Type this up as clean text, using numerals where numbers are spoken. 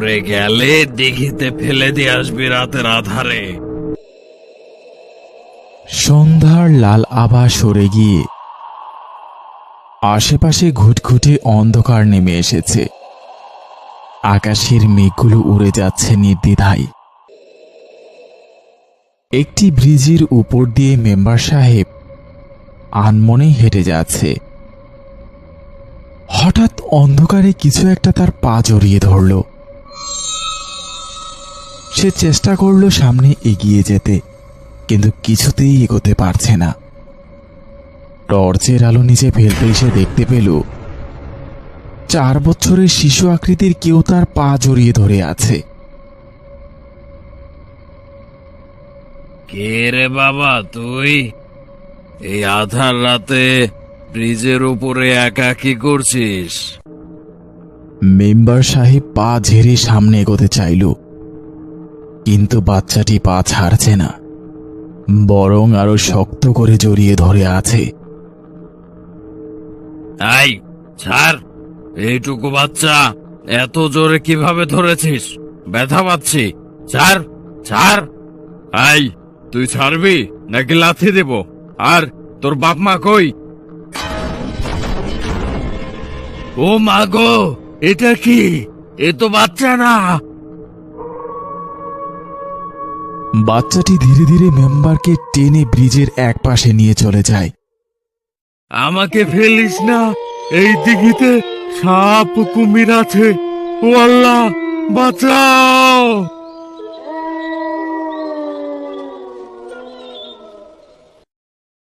পড়ে গেলে দিঘিতে ফেলে দিয়ে আসবি রাতের আধারে। সন্ধ্যার লাল আভা সরে গিয়ে আশেপাশে ঘুটঘুটে অন্ধকার নেমে এসেছে। আকাশের মেঘগুলো উড়ে যাচ্ছে নির্দ্বিধায়। একটি ব্রিজের উপর দিয়ে মেম্বার সাহেব আনমনে হেঁটে যাচ্ছে। হঠাৎ অন্ধকারে কিছু একটা তার পা জড়িয়ে ধরল। সে চেষ্টা করল সামনে এগিয়ে যেতে, কিন্তু কিছুতেই এগোতে পারছে না। টর্চের আলো নিচে ফেলতে এসে দেখতে পেল 4 বছরের শিশু আকৃতির কেউ তার পা জড়িয়ে ধরে আছে। কে রে বাবা তুই? এই আধার রাতে ব্রিজের উপরে একা কি করছিস? মেম্বার সাহেব পা ঝেড়ে সামনে এগোতে চাইল, কিন্তু বাচ্চাটি পা ছাড়ছে না, বরং আরো শক্ত করে জড়িয়ে ধরে আছে। আই ছাড়, এইটুকু বাচ্চা এত জোরে কিভাবে ধরেছিস? ব্যথা পাচ্ছি, ছাড় ছাড়। আই তুই ছাড়বি নাকি লাথি দেব? আর তোর বাপ মা কই? ও মা গো, এটা কি? এ তো বাচ্চা না। বাচ্চাটি ধীরে ধীরে মেম্বারকে টেনে ব্রিজের এক পাশে নিয়ে চলে যায়। আমাকে ফেলিস না, এই দিঘিতে সাপ কুমির আছে। ও আল্লাহ, বাঁচাও।